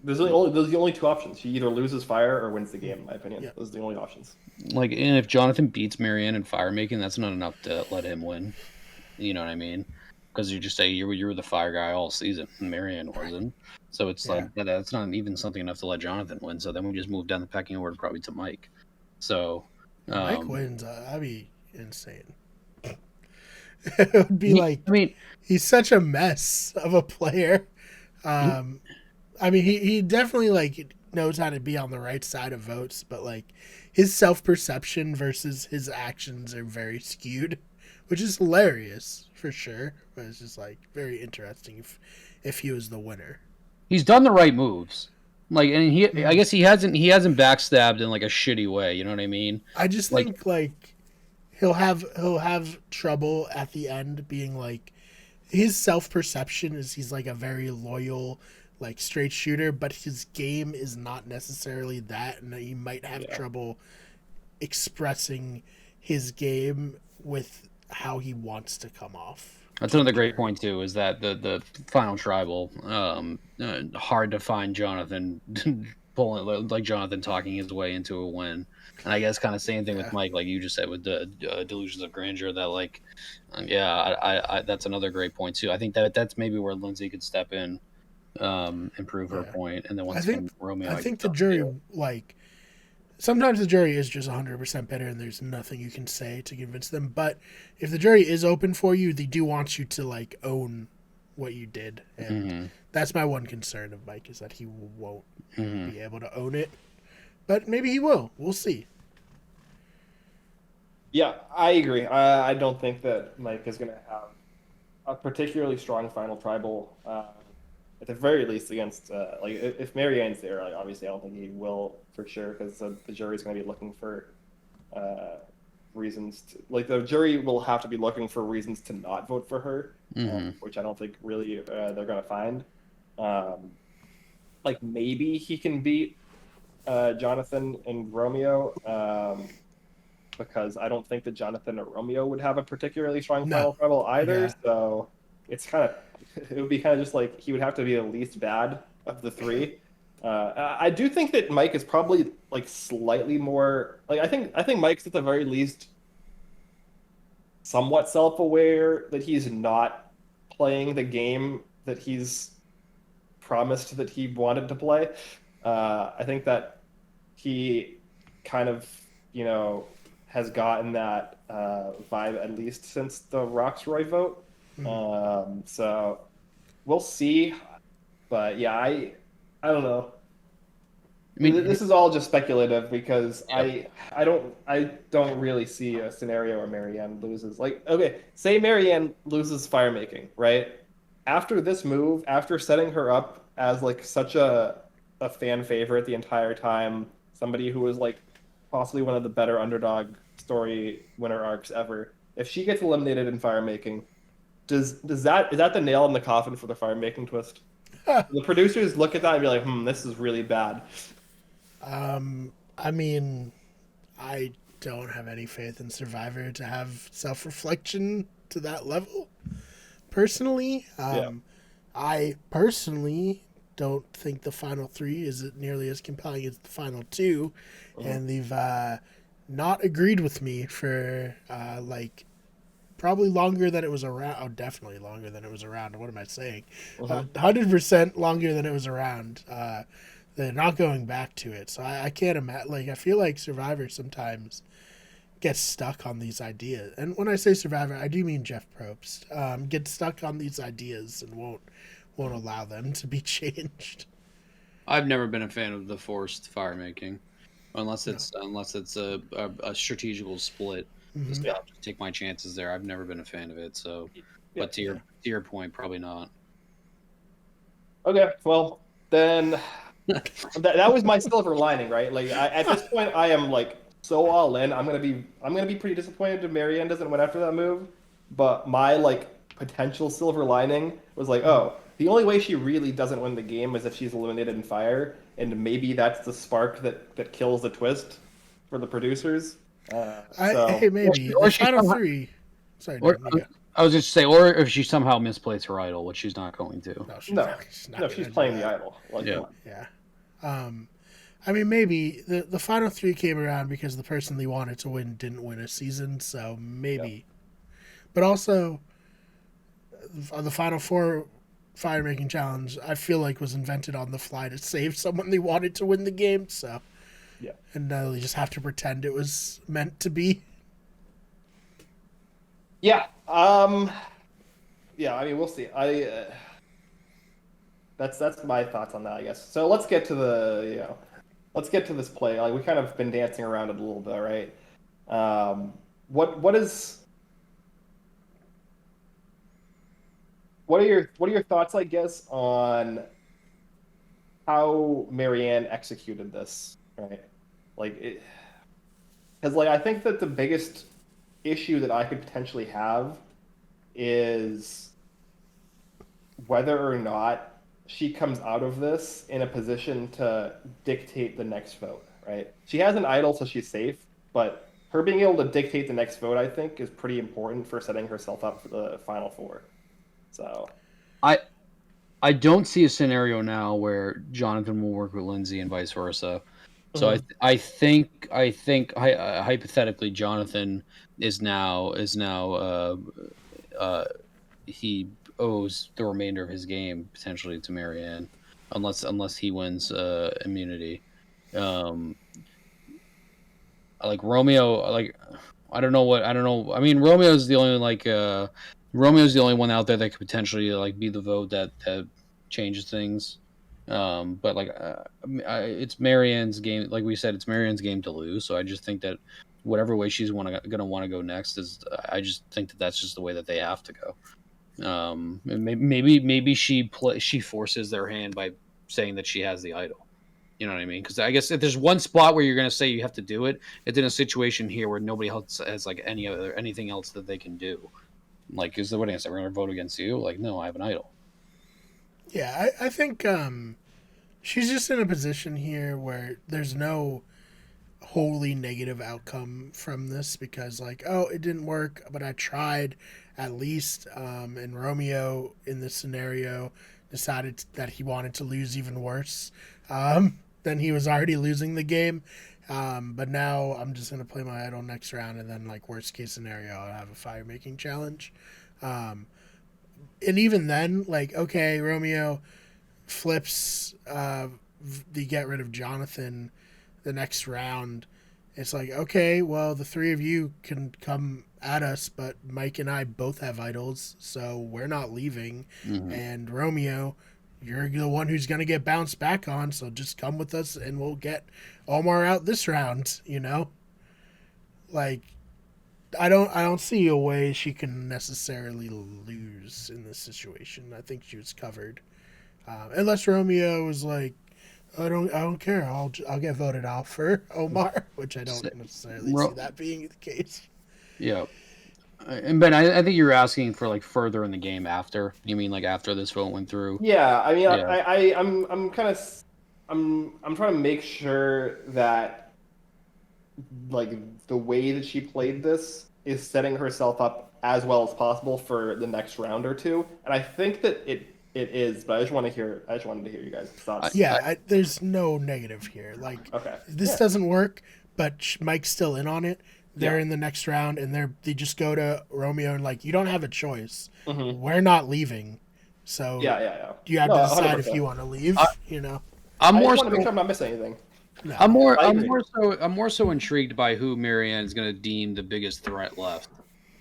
those are the only two options. She either loses fire or wins the game, in my opinion. Yeah. Those are the only options. like, and if Jonathan beats Marianne in fire making, that's not enough to let him win. You know what I mean? Because you just say you were the fire guy all season, and Marianne wasn't. So it's like that's not even something enough to let Jonathan win. So then we just move down the pecking order probably to Mike. So Mike wins. That'd be insane. It would be he's such a mess of a player. I mean, he definitely like knows how to be on the right side of votes, but like his self-perception versus his actions are very skewed, which is hilarious for sure. But it's just like very interesting if he was the winner. He's done the right moves. Like, and I guess he hasn't backstabbed in like a shitty way. You know what I mean? I just think like he'll have trouble at the end being like his self-perception is he's like a very loyal, like straight shooter, but his game is not necessarily that, and he might have trouble expressing his game with how he wants to come off. That's another great point too. Is that the final tribal hard to find Jonathan pulling like Jonathan talking his way into a win, and I guess kind of same thing with Mike, like you just said with the delusions of grandeur. That like, I that's another great point too. I think that's maybe where Lindsay could step in, improve her point, and then once again Romeo. I think the jury like. Sometimes the jury is just 100% better and there's nothing you can say to convince them. But if the jury is open for you, they do want you to, like, own what you did. And that's my one concern of Mike, is that he won't be able to own it. But maybe he will. We'll see. Yeah, I agree. I don't think that Mike is going to have a particularly strong final tribal, at the very least against, like, if Marianne's there, like, obviously I don't think he will for sure, because the jury's going to be looking for reasons to, like, the jury will have to be looking for reasons to not vote for her, which I don't think really they're going to find. Like, maybe he can beat Jonathan and Romeo, because I don't think that Jonathan or Romeo would have a particularly strong No. final tribal either. Yeah. So it's kind of it would be kind of just like he would have to be the least bad of the three. I do think that Mike is probably like slightly more like I think Mike's at the very least somewhat self-aware that he's not playing the game that he's promised that he wanted to play. I think that he kind of, has gotten that vibe at least since the Roxroy vote. So we'll see. But yeah, I don't know. I mean, This is all just speculative because Yep. I don't really see a scenario where Marianne loses. Like, okay, say Marianne loses fire making, right? After this move, after setting her up as like such a fan favorite the entire time, somebody who was like possibly one of the better underdog story winner arcs ever. If she gets eliminated in fire making, does that is that the nail in the coffin for the fire making twist? The producers look at that and be like, this is really bad. I mean, I don't have any faith in Survivor to have self-reflection to that level. Personally, I personally don't think the final three is nearly as compelling as the final two, and they've not agreed with me for like probably longer than it was around. Oh, definitely longer than it was around. What am I saying? 100% longer than it was around. They're not going back to it, so I can't imagine. Like, I feel like Survivor sometimes gets stuck on these ideas, and when I say Survivor, I do mean Jeff Probst. Gets stuck on these ideas and won't allow them to be changed. I've never been a fan of the forced fire making, unless it's a strategical split. Just I'll just take my chances there. I've never been a fan of it. So, but to your point, probably not. Okay, well then that was my silver lining, right? Like at this point, I am like so all in. I'm gonna be pretty disappointed if Marianne doesn't win after that move. But my like potential silver lining was like, oh, the only way she really doesn't win the game is if she's eliminated in fire, and maybe that's the spark that kills the twist for the producers. Hey, maybe or the she final somehow- three. Sorry, Or, Dan, you go. I was just say, or if she somehow misplays her idol, which she's not going to. No, she's not No, gonna she's do playing the that. idol. Like, Yeah. come on. Yeah. I mean, maybe the final three came around because the person they wanted to win didn't win a season, so maybe. But also, the final four fire making challenge, I feel like was invented on the fly to save someone they wanted to win the game. So, Yeah. and now they just have to pretend it was meant to be. Yeah. Yeah. I mean, we'll see. That's my thoughts on that, I guess. So let's get to let's get to this play. Like we kind of been dancing around it a little bit, right? What are your thoughts, I guess, on how Marianne executed this, right? Like it, because like I think that the biggest issue that I could potentially have is whether or not she comes out of this in a position to dictate the next vote, right? She has an idol, so she's safe, but her being able to dictate the next vote, I think, is pretty important for setting herself up for the final four. So, I don't see a scenario now where Jonathan will work with Lindsay and vice versa. So I think hypothetically Jonathan is now he owes the remainder of his game potentially to Marianne, unless he wins immunity. Like Romeo, like I don't know. I mean, Romeo's the only one out there that could potentially like be the vote that changes things. But like it's Marianne's game. Like we said, it's Marianne's game to lose. So I just think that whatever way she's going to want to go next is, I just think that that's just the way that they have to go. Maybe she forces their hand by saying that she has the idol. You know what I mean? Because I guess if there's one spot where you're going to say you have to do it, it's in a situation here where nobody else has like anything else that they can do. Like, is the what answer? We're going to vote against you? Like, no, I have an idol. Yeah, I think she's just in a position here where there's no wholly negative outcome from this because like, oh, it didn't work, but I tried at least. And Romeo in this scenario decided that he wanted to lose even worse than he was already losing the game. But now I'm just gonna play my idol next round, and then like worst case scenario, I'll have a fire making challenge. Um, and even then, like, okay, Romeo flips the get rid of Jonathan the next round. It's like, okay, well, the three of you can come at us, but Mike and I both have idols, so we're not leaving. Mhm. And Romeo, you're the one who's going to get bounced back on, so just come with us and we'll get Omar out this round, you know? Like, I don't see a way she can necessarily lose in this situation. I think she was covered. Unless Romeo was like, I don't care. I'll get voted out for Omar, which I don't necessarily see that being the case. Yeah. And Ben, I think you're asking for like further in the game after. You mean like after this vote went through? Yeah, I mean, Yeah. I'm kind of, I'm trying to make sure that like the way that she played this is setting herself up as well as possible for the next round or two, and I think that it is. But I just wanted to hear you guys' thoughts. Yeah, there's no negative here. Like, Okay. this Yeah. doesn't work, but Mike's still in on it. They're Yeah. in the next round, and they just go to Romeo and like, you don't have a choice. Mm-hmm. We're not leaving, so Yeah. you have No, to decide if 100%. you want to leave. I- You know, I'm I more just want to make so sure I'm not missing anything. no. I agree. I'm more so intrigued by who Marianne is going to deem the biggest threat left.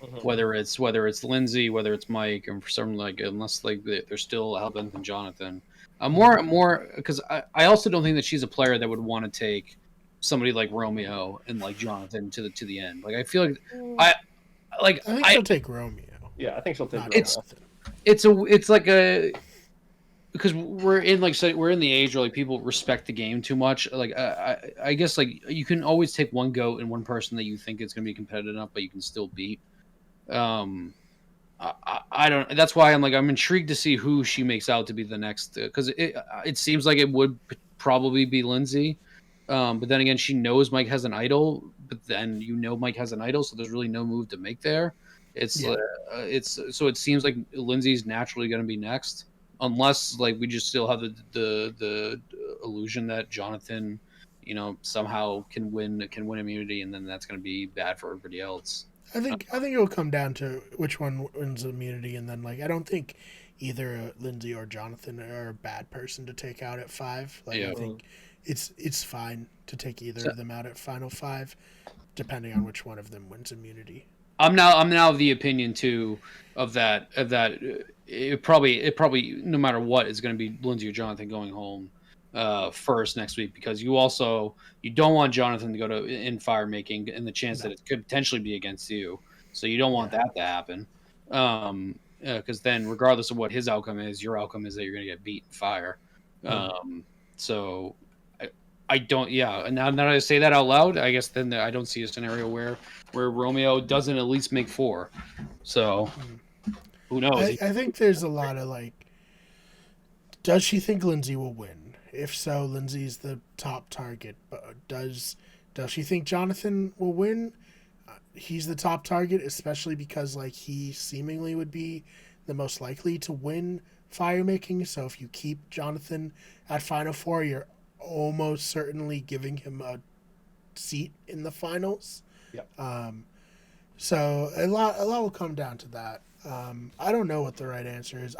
Mhm. Whether it's Lindsay, whether it's Mike, and for some like unless like they're still Hellbent and Jonathan. I'm more because I also don't think that she's a player that would want to take somebody like Romeo and like Jonathan to the end. Like I feel like I think she'll take Romeo. Yeah, I think she'll take Not Romeo. Jonathan. it's like a because we're in like we're in the age where like people respect the game too much. Like I guess like you can always take one goat and one person that you think is going to be competitive enough, but you can still beat. I don't. That's why I'm intrigued to see who she makes out to be the next because it seems like it would probably be Lindsay, but then again she knows Mike has an idol, but then Mike has an idol, so there's really no move to make there. It's Yeah. it's so it seems like Lindsay's naturally going to be next, unless like we just still have the illusion that Jonathan, somehow can win immunity, and then that's going to be bad for everybody else. I think it'll come down to which one wins immunity, and then like I don't think either Lindsay or Jonathan are a bad person to take out at 5. Like Yeah. I think it's fine to take either So- of them out at final 5, depending on which one of them wins immunity. I'm now of the opinion too of that it probably no matter what is going to be Lindsay or Jonathan going home first next week because you don't want Jonathan to go to in fire making and the chance that it could potentially be against you, so you don't want that to happen because then regardless of what his outcome is, your outcome is that you're going to get beat in fire. So I don't. Yeah. Now that I say that out loud, I guess then I don't see a scenario where Romeo doesn't at least make 4. So who knows? I think there's a lot of like, does she think Lindsay will win? If so, Lindsay's the top target. But does she think Jonathan will win? He's the top target, especially because like he seemingly would be the most likely to win fire making. So if you keep Jonathan at Final Four, you're almost certainly giving him a seat in the finals. Yeah. So a lot will come down to that. I don't know what the right answer is.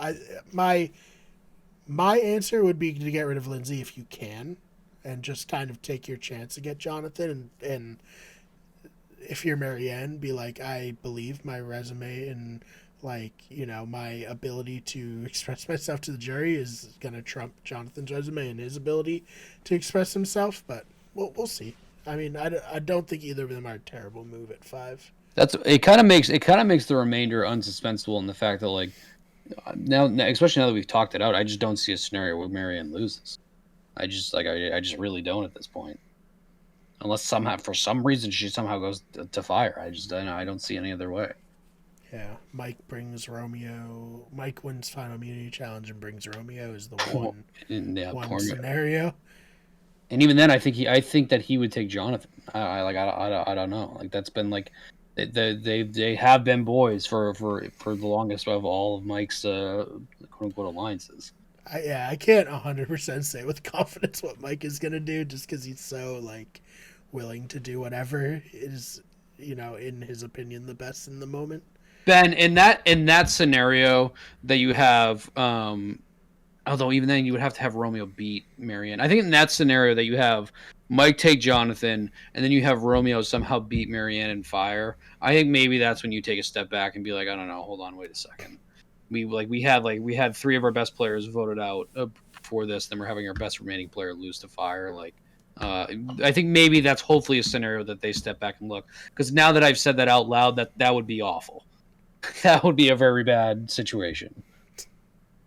My answer would be to get rid of Lindsay if you can, and just kind of take your chance to get Jonathan. And if you're Marianne, be like, I believe my resume and like my ability to express myself to the jury is gonna trump Jonathan's resume and his ability to express himself. But we'll see. I mean, I don't think either of them are a terrible move at 5. It kind of makes the remainder unsuspenseful in the fact that like now especially now that we've talked it out, I just don't see a scenario where Marianne loses. I just really don't at this point. Unless somehow for some reason she somehow goes to fire. I don't see any other way. Yeah, Mike wins final immunity challenge and brings Romeo as the one Yeah, one poor scenario. And even then, I think that he would take Jonathan. I don't know. Like that's been like they have been boys for the longest of all of Mike's quote unquote alliances. I can't 100% say with confidence what Mike is gonna do, just because he's so like willing to do whatever is, in his opinion, the best in the moment. Ben, in that scenario that you have, although even then you would have to have Romeo beat Marianne. I think in that scenario that you have Mike take Jonathan, and then you have Romeo somehow beat Marianne in fire. I think maybe that's when you take a step back and be like, I don't know, hold on, wait a second. We had 3 of our best players voted out before this. Then we're having our best remaining player lose to fire. I think maybe that's hopefully a scenario that they step back and look. Because now that I've said that out loud, that would be awful. That would be a very bad situation.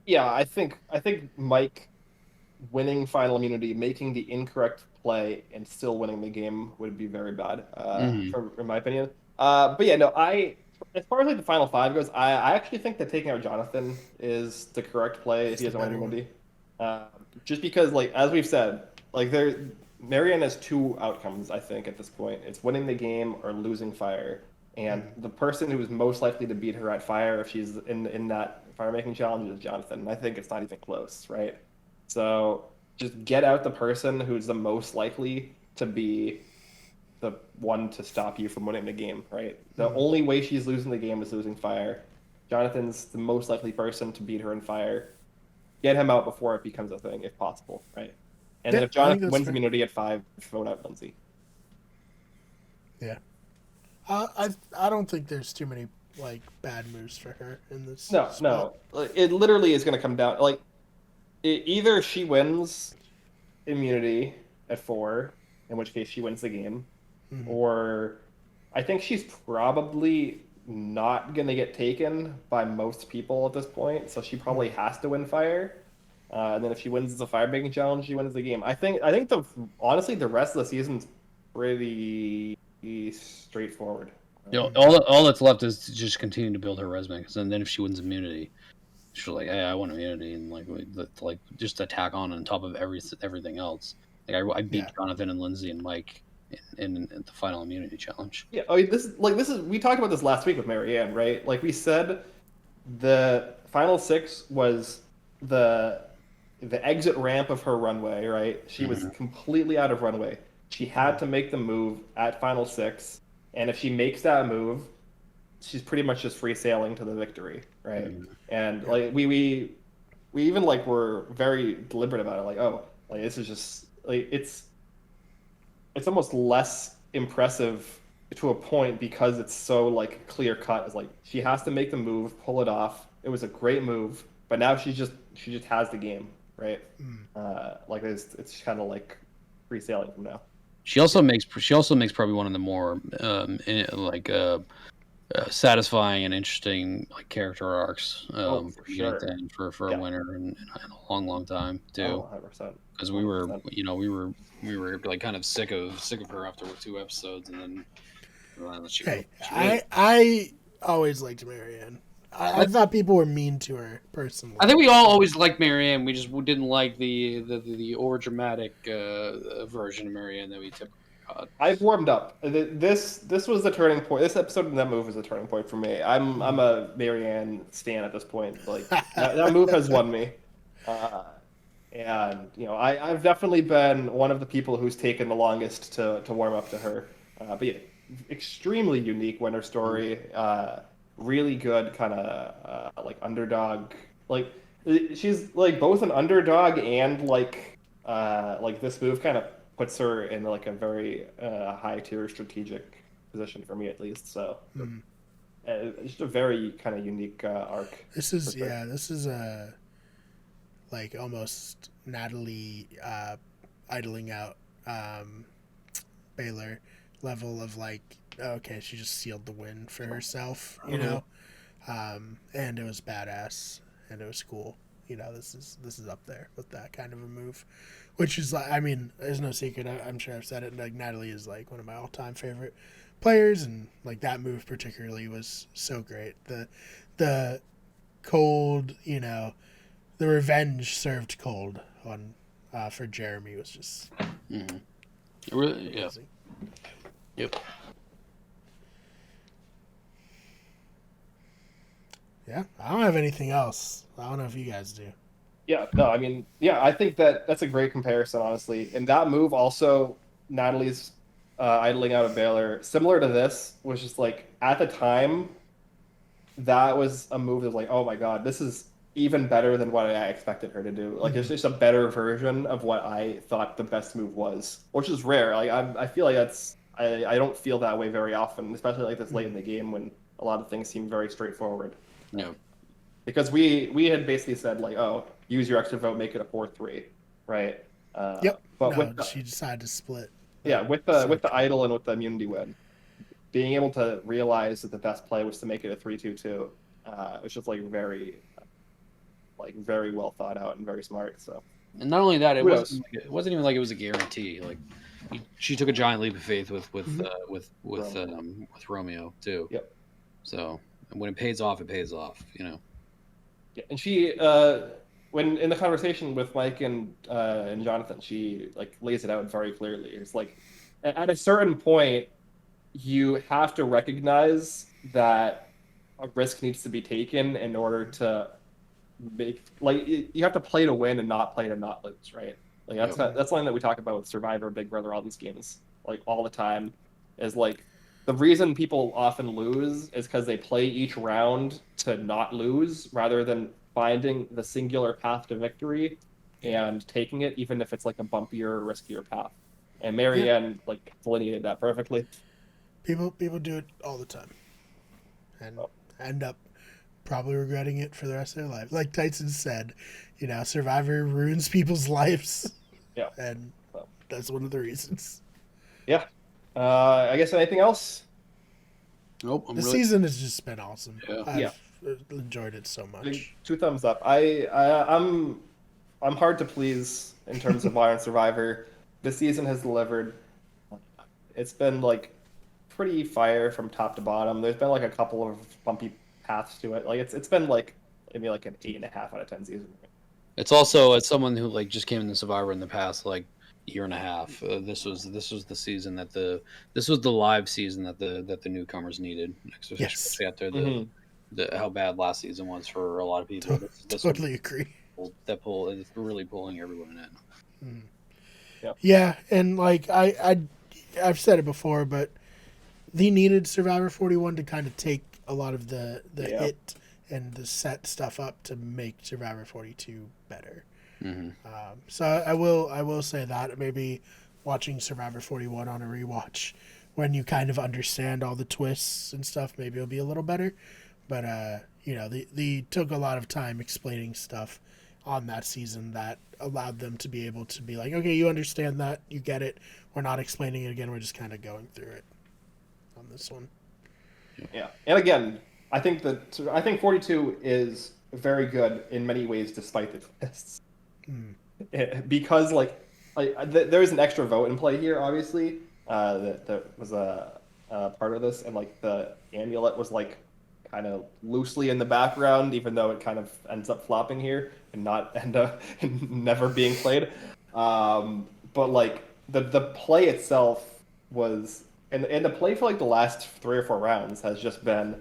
Yeah, I think Mike winning final immunity, making the incorrect play, and still winning the game would be very bad, in my opinion. But yeah, no, as far as like the final 5 goes, I actually think that taking out Jonathan is the correct play if he doesn't win immunity. Just because, like as we've said, like Marianne has 2 outcomes. I think at this point, it's winning the game or losing fire. And the person who is most likely to beat her at fire, if she's in that fire making challenge, is Jonathan. And I think it's not even close, right? So just get out the person who's the most likely to be the one to stop you from winning the game, right? The only way she's losing the game is losing fire. Jonathan's the most likely person to beat her in fire. Get him out before it becomes a thing, if possible, right? And then if Jonathan wins immunity at 5, vote out Lindsay. Yeah. I don't think there's too many like bad moves for her in this. No, spot. no. It literally is going to come down like either she wins immunity at 4, in which case she wins the game, or I think she's probably not going to get taken by most people at this point, so she probably has to win fire. And then if she wins the fire making challenge, she wins the game. I think honestly the rest of the season's pretty straightforward. All that's left is to just continue to build her resume. Because then if she wins immunity, she's like, hey, I won immunity, and like just attack on top of everything else. Like I beat Jonathan and Lindsay and Mike in the final immunity challenge. Yeah, this is we talked about this last week with Marianne, right? Like we said, the final 6 was the exit ramp of her runway, right? She was completely out of runway. She had to make the move at final 6, and if she makes that move, she's pretty much just free sailing to the victory, right? And like we even like were very deliberate about it, like this is just like it's almost less impressive to a point because it's so like clear cut. It's like she has to make the move, pull it off. It was a great move, but now she just has the game, right? Like it's kind of like free sailing from now. She also makes probably one of the more satisfying and interesting like character arcs for sure. for a winner in a long time too. 100%. Because we were like kind of sick of her after 2 episodes, and then I always liked Marianne. I thought people were mean to her personally. I think we all always liked Marianne. We just didn't like the over dramatic version of Marianne that we typically got. I've warmed up. This was the turning point. This episode and that move was a turning point for me. I'm a Marianne stan at this point. Like that move has won me. And I've definitely been one of the people who's taken the longest to warm up to her. But yeah, extremely unique winner story. Really good kind of like underdog. Like she's like both an underdog and like this move kind of puts her in like a very high tier strategic position for me at least. So just a very kind of unique arc. This is like almost Natalie idling out Baylor level of like, okay, she just sealed the win for herself, know, and it was badass and it was cool. This is up there with that kind of a move, which is like, I mean, there's no secret. I'm sure I've said it. Like Natalie is like one of my all-time favorite players, and like that move particularly was so great. The cold, the revenge served cold on for Jeremy was just Mhm. Really, yeah. amazing. Yep. Yeah, I don't have anything else. I don't know if you guys do. Yeah, no, I mean, yeah, I think that's a great comparison, honestly. And that move also, Natalie's idling out of Baylor, similar to this, was just like at the time, that was a move that was like, oh my God, this is even better than what I expected her to do. Like, it's just a better version of what I thought the best move was, which is rare. Like, I feel like I don't feel that way very often, especially like this late in the game when a lot of things seem very straightforward. No. Because we had basically said like, oh, use your extra vote, make it a 4-3, right? Yep. But No, with the, she decided to split. yeah, with So the cool. idol and with the immunity win, being able to realize that the best play was to make it a 3-2-2, it was just like very well thought out and very smart. So And not only that, it Kudos. wasn't even like it was a guarantee. Like she took a giant leap of faith with Romeo too. Yep. So when it pays off, it pays off. yeah, and she when in the conversation with Mike and Jonathan, she like lays it out very clearly. It's like at a certain point, you have to recognize that a risk needs to be taken in order to make like you have to play to win and not play to not lose, right? Like that's something that we talk about with Survivor, Big Brother, all these games, like all the time, is like the reason people often lose is because they play each round to not lose rather than finding the singular path to victory and taking it, even if it's like a bumpier, riskier path. And Marianne like delineated that perfectly. People do it all the time, and end up probably regretting it for the rest of their life. Like Tyson said, Survivor ruins people's lives. Yeah. And that's one of the reasons. Yeah. I guess anything else? Nope. The season has just been awesome. Yeah. I've enjoyed it so much. 2 thumbs up. I'm hard to please in terms of Modern Survivor. This season has delivered. It's been like pretty fire from top to bottom. There's been like a couple of bumpy paths to it. Like it's been like maybe like an 8.5 out of 10 season. It's also as someone who like just came into Survivor in the past like year and a half. This was the season this was the live season that the newcomers needed. Especially after the how bad last season was for a lot of people. This totally agree. That pull is really pulling everyone in. Yeah, and like I've said it before, but they needed Survivor 41 to kind of take a lot of the hit and the set stuff up to make Survivor 42 better. Mm-hmm. So I will say that maybe watching Survivor 41 on a rewatch when you kind of understand all the twists and stuff, maybe it'll be a little better. But they took a lot of time explaining stuff on that season that allowed them to be able to be like, okay, you understand that, you get it. We're not explaining it again. We're just kind of going through it on this one. Yeah, and again, I think 42 is very good in many ways, despite the twists. Because there's an extra vote in play here, obviously. That was a part of this, and like the amulet was like kind of loosely in the background, even though it kind of ends up flopping here and not end up never being played. But like the play itself was, and the play for like the last 3 or 4 rounds has just been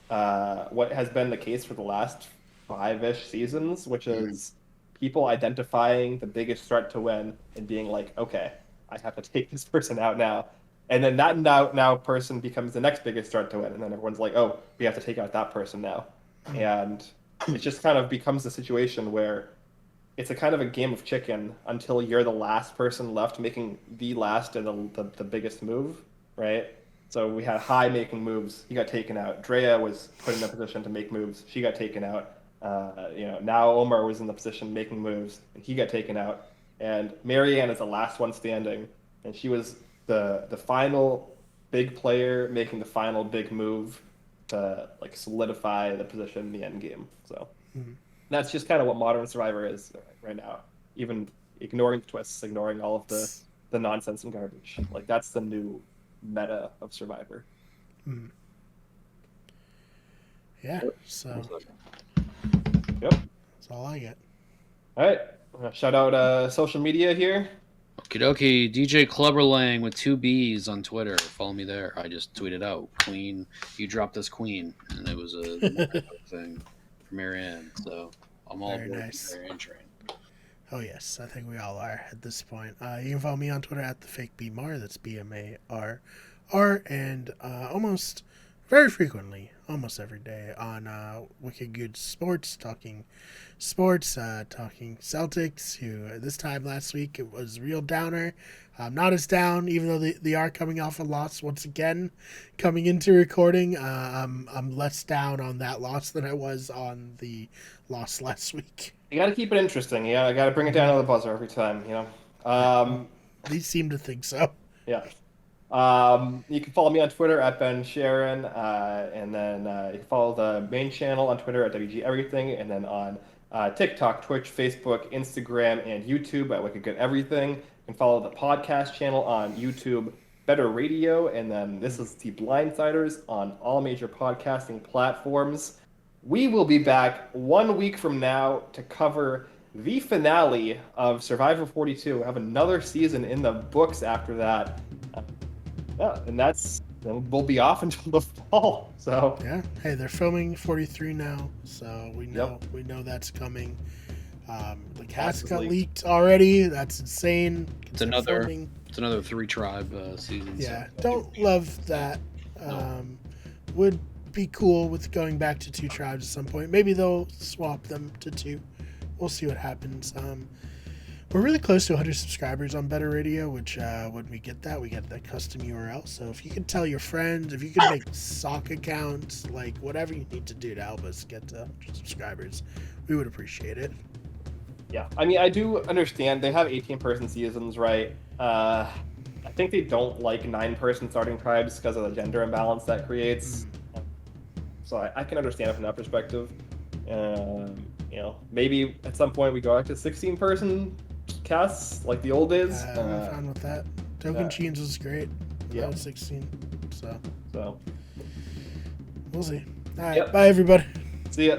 what has been the case for the last 5-ish seasons, which is people identifying the biggest threat to win and being like, okay, I have to take this person out now. And then that now person becomes the next biggest threat to win. And then everyone's like, oh, we have to take out that person now. And it just kind of becomes a situation where it's a kind of a game of chicken until you're the last person left making the last and the biggest move, right? So we had High making moves. He got taken out. Drea was put in a position to make moves. She got taken out. Now Omar was in the position making moves, and he got taken out. And Marianne is the last one standing, and she was the final big player making the final big move to like solidify the position in the end game. So that's just kind of what Modern Survivor is right now. Even ignoring the twists, ignoring all of the nonsense and garbage. Like that's the new meta of Survivor. Yeah. So. Yep. That's all I get. All right. Shout out social media here. Okie dokie, DJ Clubberlang with 2 B's on Twitter. Follow me there. I just tweeted out, Queen, you dropped this Queen. And it was a thing for Marianne. So I'm all Very aboard nice. the Marianne train. Oh yes, I think we all are at this point. You can follow me on Twitter at the fake BMAR. That's BMARR, and almost very frequently, almost every day on Wicked Good Sports, talking sports, talking Celtics. Who this time last week it was real downer. Not as down, even though they are coming off a loss once again. Coming into recording, I'm less down on that loss than I was on the loss last week. You got to keep it interesting. Yeah, I got to bring it down to the buzzer every time. These seem to think so. Yeah. You can follow me on Twitter at Ben Sharon, and then you can follow the main channel on Twitter at WG Everything, and then on TikTok, Twitch, Facebook, Instagram, and YouTube at Wicked Good Everything. You can follow the podcast channel on YouTube, Better Radio, and then this is the Blindsiders on all major podcasting platforms. We will be back 1 week from now to cover the finale of Survivor 42. We'll have another season in the books after that. And then we'll be off until the fall. So yeah, hey, they're filming 43 now, so we know that's coming. The cast got leaked already. That's insane. It's another 3-tribe season. Yeah, so. don't love that. Would be cool with going back to 2 tribes at some point. Maybe they'll swap them to 2. We'll see what happens. We're really close to 100 subscribers on Better Radio, which when we get that custom URL. So if you could tell your friends, if you could make sock accounts, like whatever you need to do to help us get to 100 subscribers, we would appreciate it. Yeah, I mean, I do understand they have 18-person seasons, right? I think they don't like 9-person starting tribes because of the gender imbalance that creates. So I can understand it from that perspective. Maybe at some point we go back to 16-person casts like the old days. I'm fine with that. Tocantins was great. Yeah, 16. So we'll we'll see. All right, bye everybody. See ya.